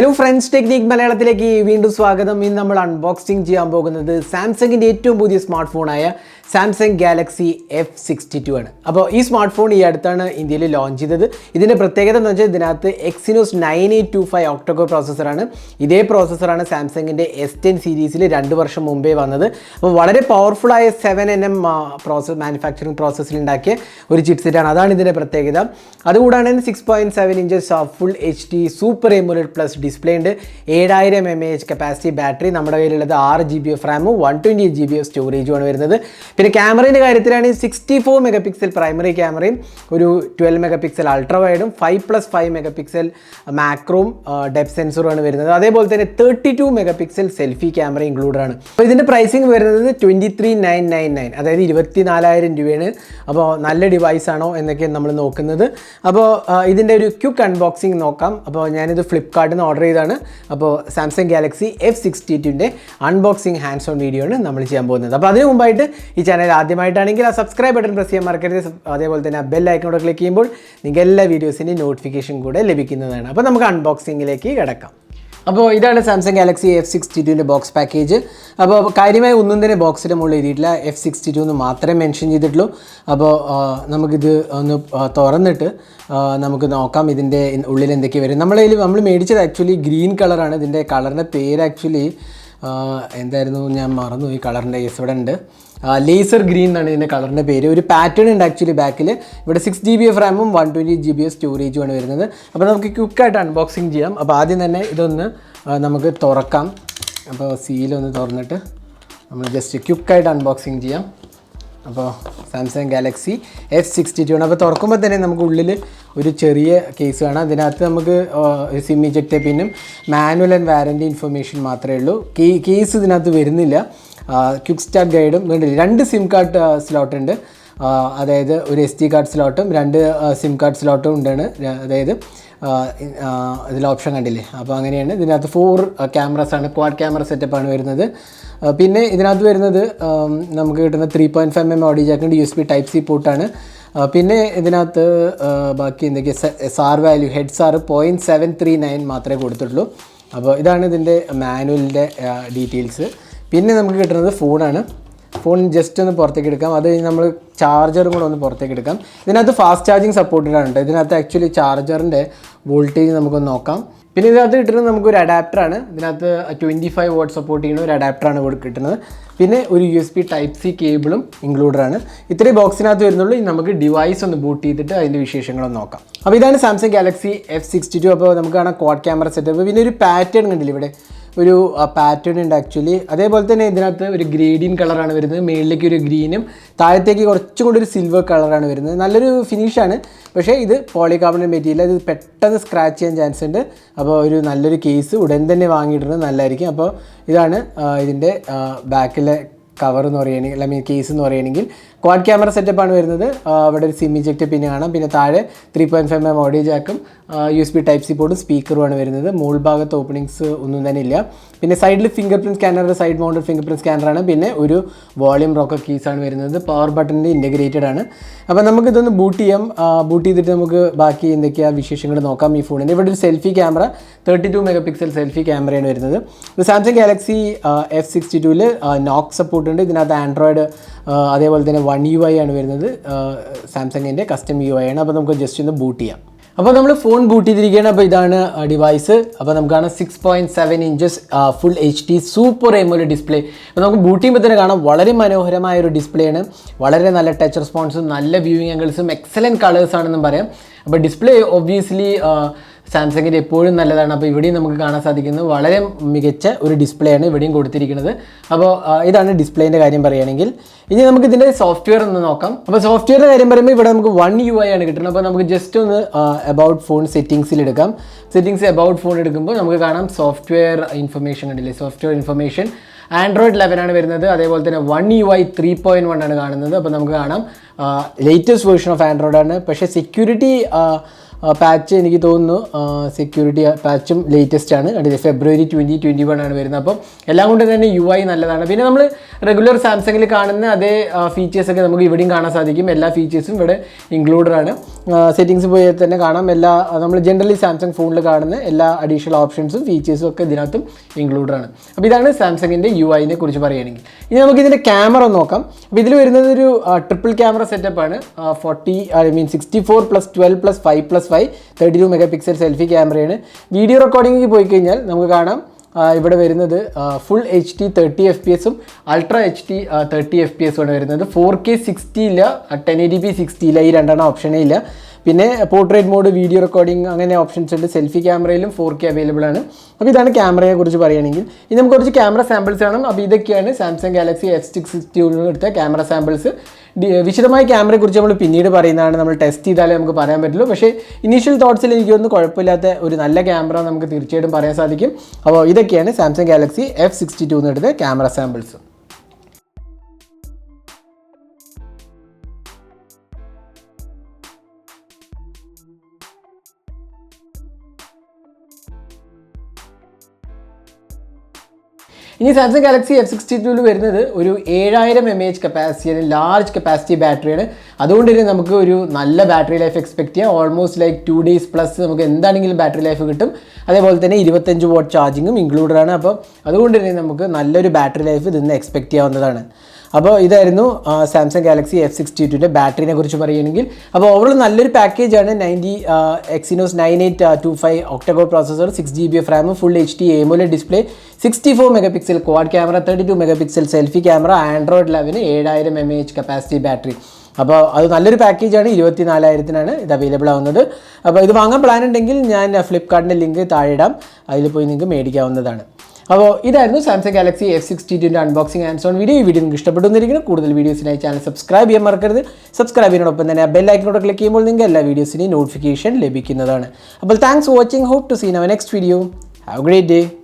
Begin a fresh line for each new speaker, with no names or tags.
Hello friends, Technique മലയാളത്തിലേക്ക് വീണ്ടും സ്വാഗതം. ഇന്ന് നമ്മൾ അൺബോക്സിംഗ് ചെയ്യാൻ പോകുന്നത് സാംസങ്ങിന്റെ ഏറ്റവും പുതിയ സ്മാർട്ട് ഫോണായ സാംസങ് ഗാലക്സി F62 ആണ്. അപ്പോൾ ഈ സ്മാർട്ട് ഫോൺ ഈ അടുത്താണ് ഇന്ത്യയിൽ ലോഞ്ച് ചെയ്തത്. ഇതിന്റെ പ്രത്യേകത എന്ന് വെച്ചാൽ ഇതിനകത്ത് Exynos 9825 ഒക്ടോകോർ പ്രോസസ്സറാണ്. ഇതേ പ്രോസസ്സറാണ് സാംസങ്ങിന്റെ S10 സീരീസിൽ 2 വർഷം മുമ്പേ വന്നത്. അപ്പോൾ വളരെ പവർഫുൾ ആയ 7nm മാനുഫാക്ചറിംഗ് പ്രോസസ്സിൽ ഉണ്ടാക്കിയ ഒരു ചിപ്സെറ്റാണ്. അതാണ് ഇതിന്റെ പ്രത്യേകത. അതുകൂടാതെ 6.7 inches full HD super AMOLED plus display ഉണ്ട്. 7000 mAh കപ്പാസിറ്റി ബാറ്ററി. നമ്മുടെ കയ്യിലുള്ളത് 6 GB ഓഫ് റാമും 128 GB ഓഫ് സ്റ്റോറേജുമാണ് വരുന്നത്. പിന്നെ ക്യാമറയുടെ കാര്യത്തിലാണെങ്കിൽ 64 മെഗാപിക്സൽ പ്രൈമറി ക്യാമറയും ഒരു 12 മെഗാപിക്സൽ അൾട്രാ വൈഡും 5+5 മെഗാപിക്സൽ മാക്രോം ഡെപ്ത് സെൻസറുമാണ് വരുന്നത്. അതേപോലെ തന്നെ 32 മെഗാപിക്സൽ സെൽഫി ക്യാമറ ഇൻക്ലൂഡഡ് ആണ്. അപ്പോൾ ഇതിൻ്റെ പ്രൈസിങ് വരുന്നത് 23,999, അതായത് 24,000 രൂപയാണ്. അപ്പോൾ നല്ല ഡിവൈസ് ആണോ എന്നൊക്കെയാണ് നമ്മൾ നോക്കുന്നത്. അപ്പോൾ ഇതിൻ്റെ ഒരു ക്വിക്ക് അൺബോക്സിങ് നോക്കാം. അപ്പോൾ ഞാനിത് ഫ്ലിപ്കാർട്ടിൽ നിന്ന് ഓർഡർ ചെയ്താണ്. അപ്പോൾ സാംസങ് ഗാലക്സി F62ൻ്റെ അൺബോക്സിങ് ഹാൻഡ്സ് ഓൺ വീഡിയോ ആണ് നമ്മൾ ചെയ്യാൻ പോകുന്നത്. അപ്പോൾ അതിന് മുമ്പായിട്ട് ഈ ചാനൽ ആദ്യമായിട്ടാണെങ്കിൽ ആ സബ്സ്ക്രൈബ് ബട്ടൺ പ്രസ് ചെയ്യാൻ മറക്കരുത്. അതേപോലെ തന്നെ ആ ബെൽ ഐക്കണോട് ക്ലിക്ക് ചെയ്യുമ്പോൾ നിങ്ങൾക്ക് എല്ലാ വീഡിയോസിൻ്റെയും നോട്ടിഫിക്കേഷൻ കൂടെ ലഭിക്കുന്നതാണ്. അപ്പോൾ നമുക്ക് അൺബോക്സിങ്ങിലേക്ക് കിടക്കാം. അപ്പോൾ ഇതാണ് സാംസങ് ഗാലക്സി F62ൻ്റെ ബോക്സ് പാക്കേജ്. അപ്പോൾ കാര്യമായി ഒന്നും തന്നെ ബോക്സിൻ്റെ മുകളിൽ എഴുതിയിട്ടില്ല. F62 എന്ന് മാത്രമേ മെൻഷൻ ചെയ്തിട്ടുള്ളൂ. അപ്പോൾ നമുക്കിത് ഒന്ന് തുറന്നിട്ട് നമുക്ക് നോക്കാം ഇതിൻ്റെ ഉള്ളിൽ എന്തൊക്കെ വരും. നമ്മൾ മേടിച്ചത് ആക്ച്വലി ഗ്രീൻ കളറാണ്. ഇതിൻ്റെ കളറിൻ്റെ പേര് ആക്ച്വലി എന്തായിരുന്നു, ഞാൻ മറന്നു. ഈ കളറിൻ്റെ ഇവിടെ ഉണ്ട്, ലേസർ ഗ്രീൻ എന്നാണ് ഇതിൻ്റെ കളറിൻ്റെ പേര്. ഒരു പാറ്റേൺ ഉണ്ട് ആക്ച്വലി ബാക്കിൽ. ഇവിടെ 6 GB ഓഫ് റാമും 128 GB ഓഫ് സ്റ്റോറേജുമാണ് വരുന്നത്. അപ്പോൾ നമുക്ക് ക്വിക്കായിട്ട് അൺബോക്സിങ് ചെയ്യാം. അപ്പോൾ ആദ്യം തന്നെ ഇതൊന്ന് നമുക്ക് തുറക്കാം. അപ്പോൾ സീലൊന്ന് തുറന്നിട്ട് നമ്മൾ ജസ്റ്റ് ക്വിക്കായിട്ട് അൺബോക്സിങ് ചെയ്യാം. അപ്പോൾ സാംസങ് ഗാലക്സി F62 ആണ്. അപ്പോൾ തുറക്കുമ്പോൾ തന്നെ നമുക്ക് ഉള്ളിൽ ഒരു ചെറിയ കേസ് കാണാം. അതിനകത്ത് നമുക്ക് സിം ഇജക്റ്റ് പിന്നും മാനുവൽ ആൻഡ് വാറൻറ്റി ഇൻഫർമേഷൻ മാത്രമേ ഉള്ളൂ. കേസ് ഇതിനകത്ത് വരുന്നില്ല. ക്വിക്ക് സ്റ്റാർട്ട് ഗൈഡും വേണ്ടില്ല. 2 സിം കാർഡ് സ്ലോട്ട് ഉണ്ട്. അതായത് ഒരു SD കാർഡ് സ്ലോട്ടും 2 സിം കാർഡ് സ്ലോട്ടും ഉണ്ടാണ്. അതായത് ഇതിൽ ഓപ്ഷൻ കണ്ടില്ലേ. അപ്പോൾ അങ്ങനെയാണ്. ഇതിനകത്ത് 4 ക്യാമറസാണ്, ക്വാഡ് ക്യാമറ സെറ്റപ്പാണ് വരുന്നത്. പിന്നെ ഇതിനകത്ത് വരുന്നത് നമുക്ക് കിട്ടുന്ന 3.5mm ഓഡിയോ ജാക്കുണ്ട്. USB Type-C പോർട്ടാണ്. പിന്നെ ഇതിനകത്ത് ബാക്കി എന്തൊക്കെയാണ് SAR വാല്യൂ, ഹെഡ് SAR 0.739 മാത്രമേ കൊടുത്തിട്ടുള്ളൂ. അപ്പോൾ ഇതാണ് ഇതിൻ്റെ മാനുവലിൻ്റെ ഡീറ്റെയിൽസ്. പിന്നെ നമുക്ക് കിട്ടുന്നത് ഫോണാണ്. ഫോൺ ജസ്റ്റ് ഒന്ന് പുറത്തേക്ക് എടുക്കാം. അത് കഴിഞ്ഞ് നമ്മൾ ചാർജറും കൂടെ ഒന്ന് പുറത്തേക്ക് എടുക്കാം. ഇതിനകത്ത് ഫാസ്റ്റ് ചാർജിങ് സപ്പോർട്ടഡ് ഉണ്ട്. ഇതിനകത്ത് ആക്ച്വലി ചാർജറിൻ്റെ വോൾട്ടേജ് നമുക്കൊന്ന് നോക്കാം. പിന്നെ ഇതിനകത്ത് കിട്ടുന്നത് നമുക്കൊരു അഡാപ്റ്ററാണ്. ഇതിനകത്ത് 25 വാട്ട് സപ്പോർട്ട് ചെയ്യുന്ന ഒരു അഡാപ്റ്ററാണ് കിട്ടുന്നത്. പിന്നെ ഒരു USB Type-C കേബിളും ഇൻക്ലൂഡഡാണ്. ഇത്രയും ബോക്സിനകത്ത് വരുന്നുള്ളൂ. നമുക്ക് ഡിവൈസ് ഒന്ന് ബൂട്ട് ചെയ്തിട്ട് അതിൻ്റെ വിശേഷങ്ങളൊന്ന് നോക്കാം. അപ്പോൾ ഇതാണ് സാംസങ് ഗാലക്സി F62. അപ്പോൾ നമുക്ക് കാണാം ക്വാഡ് ക്യാമറ സെറ്റപ്പ്. പിന്നെ ഒരു പാറ്റേൺ കണ്ടില്ല, ഇവിടെ ഒരു പാറ്റേൺ ഉണ്ട് ആക്ച്വലി. അതേപോലെ തന്നെ ഇതിനകത്ത് ഒരു ഗ്രേഡിയൻ കളറാണ് വരുന്നത്. മേളിലേക്ക് ഒരു ഗ്രീനും താഴത്തേക്ക് കുറച്ചും കൂടി ഒരു സിൽവർ കളറാണ് വരുന്നത്. നല്ലൊരു ഫിനിഷാണ്. പക്ഷേ ഇത് പോളികാർബണേറ്റ് മെറ്റീരിയൽ, ഇത് പെട്ടെന്ന് സ്ക്രാച്ച് ചെയ്യാൻ ചാൻസ് ഉണ്ട്. അപ്പോൾ ഒരു നല്ലൊരു കേസ് ഉടൻ തന്നെ വാങ്ങിയിടുന്നത് നല്ലതായിരിക്കും. അപ്പോൾ ഇതാണ് ഇതിൻ്റെ ബാക്കിലെ കവർ എന്ന് പറയുകയാണെങ്കിൽ, അല്ലെങ്കിൽ കേസ് എന്ന് പറയുകയാണെങ്കിൽ ക്വാഡ് ക്യാമറ സെറ്റപ്പാണ് വരുന്നത്. അവിടെ ഒരു സിം ഇജക്റ്റ് പിന്നെ കാണാം. പിന്നെ താഴെ 3.5mm ഓഡിയോ ജാക്കും USB Type-C പോർട്ടും സ്പീക്കറുമാണ് വരുന്നത്. മുകൾ ഭാഗത്ത് ഓപ്പണിങ്സ് ഒന്നും തന്നെ ഇല്ല. പിന്നെ സൈഡിൽ fingerprint scanner, side mounted fingerprint സ്കാനറാണ്. പിന്നെ ഒരു വോളിയം റോക്കർ കീസാണ് വരുന്നത്. പവർ ബട്ടണിൽ ഇൻറ്റഗ്രേറ്റഡ് ആണ്. അപ്പോൾ നമുക്കിതൊന്ന് ബൂട്ട് ചെയ്യാം. ബൂട്ട് ചെയ്തിട്ട് നമുക്ക് ബാക്കി എന്തൊക്കെയാണ് വിശേഷങ്ങൾ നോക്കാം ഈ ഫോണിൻ്റെ. ഇവിടെ ഒരു സെൽഫി ക്യാമറ 32 മെഗാപിക്സൽ സെൽഫി ക്യാമറയാണ് വരുന്നത്. ഇത് സാംസങ് ഗാലക്സി F62ൽ നോക്ക് സപ്പോർട്ട് ഉണ്ട്. ഇതിനകത്ത് ആൻഡ്രോയിഡ് അതേപോലെ തന്നെ 1 UI ആണ് വരുന്നത്. സാംസങ്ങിൻ്റെ കസ്റ്റം UI ആണ്. അപ്പോൾ നമുക്ക് ജസ്റ്റ് ഒന്ന് ബൂട്ട് ചെയ്യാം. അപ്പോൾ നമ്മൾ ഫോൺ ബൂട്ട് ചെയ്തിരിക്കുകയാണ്. അപ്പോൾ ഇതാണ് ഡിവൈസ്. അപ്പോൾ നമുക്ക് കാണാം 6.7 inches full HD super AMOLED display. അപ്പോൾ നമുക്ക് ബൂട്ട് ചെയ്യുമ്പോൾ തന്നെ കാണാം വളരെ മനോഹരമായ ഒരു ഡിസ്പ്ലേ ആണ്. വളരെ നല്ല ടച്ച് റെസ്പോൺസും നല്ല വ്യൂയിങ് ആംഗിൾസും എക്സലൻറ്റ് കളേഴ്സാണെന്നും പറയാം. അപ്പോൾ ഡിസ്പ്ലേ ഒബ്വിയസ്ലി സാംസങ്ങിൻ്റെ എപ്പോഴും നല്ലതാണ്. അപ്പോൾ ഇവിടെയും നമുക്ക് കാണാൻ സാധിക്കുന്നത് വളരെ മികച്ച ഒരു ഡിസ്പ്ലേ ആണ് ഇവിടെയും കൊടുത്തിരിക്കുന്നത്. അപ്പോൾ ഇതാണ് ഡിസ്പ്ലേൻ്റെ കാര്യം പറയുകയാണെങ്കിൽ. ഇനി നമുക്ക് ഇതിൻ്റെ സോഫ്റ്റ്വെയർ ഒന്ന് നോക്കാം. അപ്പോൾ സോഫ്റ്റ്വെയറിൻ്റെ കാര്യം പറയുമ്പോൾ ഇവിടെ നമുക്ക് 1 UI ആണ് കിട്ടുന്നത്. അപ്പോൾ നമുക്ക് ജസ്റ്റ് ഒന്ന് അബൌട്ട് ഫോൺ സെറ്റിങ്സിൽ എടുക്കാം. സെറ്റിങ്സ് അബൌട്ട് ഫോൺ എടുക്കുമ്പോൾ നമുക്ക് കാണാം സോഫ്റ്റ്വെയർ ഇൻഫർമേഷൻ ഉണ്ടല്ലേ. സോഫ്റ്റ്വെയർ ഇൻഫർമേഷൻ ആൻഡ്രോയിഡ് 11 ആണ് വരുന്നത്. അതേപോലെ തന്നെ 1 UI 3.1 ആണ് കാണുന്നത്. അപ്പോൾ നമുക്ക് കാണാം ലേറ്റസ്റ്റ് വേർഷൻ ഓഫ് ആൻഡ്രോയിഡ് ആണ്. പക്ഷേ സെക്യൂരിറ്റി പാച്ച് എനിക്ക് തോന്നുന്നു സെക്യൂരിറ്റി പാച്ചും ലേറ്റസ്റ്റ് ആണ്. കണ്ടില്ലേ, February 2021 ആണ് വരുന്നത്. അപ്പം എല്ലാം കൊണ്ട് തന്നെ UI നല്ലതാണ്. പിന്നെ നമ്മൾ റെഗുലർ സാംസങ്ങിൽ കാണുന്ന അതേ ഫീച്ചേഴ്സൊക്കെ നമുക്ക് ഇവിടെയും കാണാൻ സാധിക്കും. എല്ലാ ഫീച്ചേഴ്സും ഇവിടെ ഇൻക്ലൂഡഡ് ആണ്. സെറ്റിങ്സ് പോയി തന്നെ കാണാം. നമ്മൾ ജനറലി സാംസങ് ഫോണിൽ കാണുന്ന എല്ലാ അഡീഷണൽ ഓപ്ഷൻസും ഫീച്ചേഴ്സും ഒക്കെ ഇതിനകത്തും ഇൻക്ലൂഡഡ് ആണ്. അപ്പോൾ ഇതാണ് സാംസങ്ങിൻ്റെ UIനെ കുറിച്ച് പറയുകയാണെങ്കിൽ. ഇനി നമുക്ക് ഇതിൻ്റെ ക്യാമറ നോക്കാം. അപ്പോൾ ഇതിൽ വരുന്നത് ഒരു ട്രിപ്പിൾ ക്യാമറ സെറ്റപ്പാണ്. 64+12+5+5 32 മെഗാപിക്സൽ സെൽഫി ക്യാമറയാണ്. വീഡിയോ റെക്കോർഡിങ്ങിൽ പോയി കഴിഞ്ഞാൽ നമുക്ക് കാണാം ഇവിടെ വരുന്നത് full HD 30 FPS ultra HD 30 FPS ആണ് വരുന്നത്. 4K 60 ഇല്ല, 1080p 60 ഇല്ല, ഈ രണ്ടെണ്ണം ഓപ്ഷനേ ഇല്ല. പിന്നെ പോർട്രേറ്റ് മോഡ്, വീഡിയോ റെക്കോർഡിംഗ് അങ്ങനെ ഓപ്ഷൻസ് ഉണ്ട്. സെൽഫി ക്യാമറയിലും 4K അവൈലബിൾ ആണ്. അപ്പോൾ ഇതാണ് ക്യാമറയെ കുറിച്ച് പറയുകയാണെങ്കിൽ. ഇനി നമുക്ക് കുറച്ച് ക്യാമറ സാമ്പിൾസ് കാണാം. അപ്പോൾ ഇതൊക്കെയാണ് സാംസങ് ഗാലക്സി F62 എടുത്ത ക്യാമറ സാമ്പിൾസ്. വിശദമായ ക്യാമറയെക്കുറിച്ച് നമ്മൾ പിന്നീട് പറയുന്നതാണ്. നമ്മൾ ടെസ്റ്റ് ചെയ്താലേ നമുക്ക് പറയാൻ പറ്റുള്ളൂ. പക്ഷേ ഇനീഷ്യൽ തോട്ട്സിൽ എനിക്കൊന്നും കുഴപ്പമില്ലാത്ത ഒരു നല്ല ക്യാമറ നമുക്ക് തീർച്ചയായിട്ടും പറയാൻ സാധിക്കും. അപ്പോൾ ഇതൊക്കെയാണ് സാംസങ് ഗാലക്സി F62 എടുത്ത ക്യാമറ സാമ്പിൾസ്. ഇനി സാംസങ് ഗാലക്സി F62 വരുന്നത് ഒരു 7000 mAh കപ്പാസിറ്റിയാണ്, ലാർജ് കപ്പാസിറ്റി ബാറ്ററിയാണ്. അതുകൊണ്ട് തന്നെ നമുക്ക് ഒരു നല്ല ബാറ്ററി ലൈഫ് എക്സ്പെക്ട് ചെയ്യാം. ഓൾമോസ്റ്റ് ലൈക്ക് 2 days പ്ലസ് നമുക്ക് എന്താണെങ്കിലും ബാറ്ററി ലൈഫ് കിട്ടും. അതേപോലെ തന്നെ 25 watt ചാർജിങ്ങും ഇൻക്ലൂഡഡ് ആണ്. അപ്പോൾ അതുകൊണ്ട് തന്നെ നമുക്ക് നല്ലൊരു ബാറ്ററി ലൈഫ് ഇതിന്ന് എക്സ്പെക്ട് ചെയ്യാവുന്നതാണ്. അപ്പോൾ ഇതായിരുന്നു സാംസങ് ഗാലക്സി F62 ബാറ്ററിനെ കുറിച്ച് പറയുകയാണെങ്കിൽ. അപ്പോൾ ഓവറോൾ നല്ലൊരു പാക്കേജാണ്. 90 Exynos 9825 octa core processor, 6GB RAM, full HD AMOLED display, 64 megapixel quad camera, 32 megapixel selfie camera, Android 11, 7000 mAh capacity battery. അപ്പോൾ അത് നല്ലൊരു പാക്കേജാണ്. 24,000-നാണ് ഇത് അവൈലബിൾ ആവുന്നത്. അപ്പോൾ ഇത് വാങ്ങാൻ പ്ലാൻ ഉണ്ടെങ്കിൽ ഞാൻ ഫ്ലിപ്കാർട്ടിൻ്റെ ലിങ്ക് താഴെ ഇടാം, അതിൽ പോയി നിങ്ങൾക്ക് മേടിക്കാവുന്നതാണ്. അപ്പോൾ ഇതായിരുന്നു Samsung Galaxy F62 unboxing and on video. ഈ വീഡിയോ നിങ്ങൾക്ക് ഇഷ്ടപ്പെടുന്നിരിക്കുന്നു. കൂടുതൽ വീഡിയോസിനായി ചാനൽ സബ്സ്ക്രൈബ് ചെയ്യാൻ മറക്കരുത്. സബ്സ്ക്രൈബ് ചെയ്യുന്നതോടൊപ്പം തന്നെ ബെൽ ഐക്കണോട് ക്ലിക്ക് ചെയ്യുമ്പോൾ നിങ്ങൾക്ക് എല്ലാ വീഡിയോസിനെയും നോട്ടിഫിക്കേഷൻ ലഭിക്കുന്നതാണ്. അപ്പോൾ thanks for watching. Hope to see in our next video. Have a great day.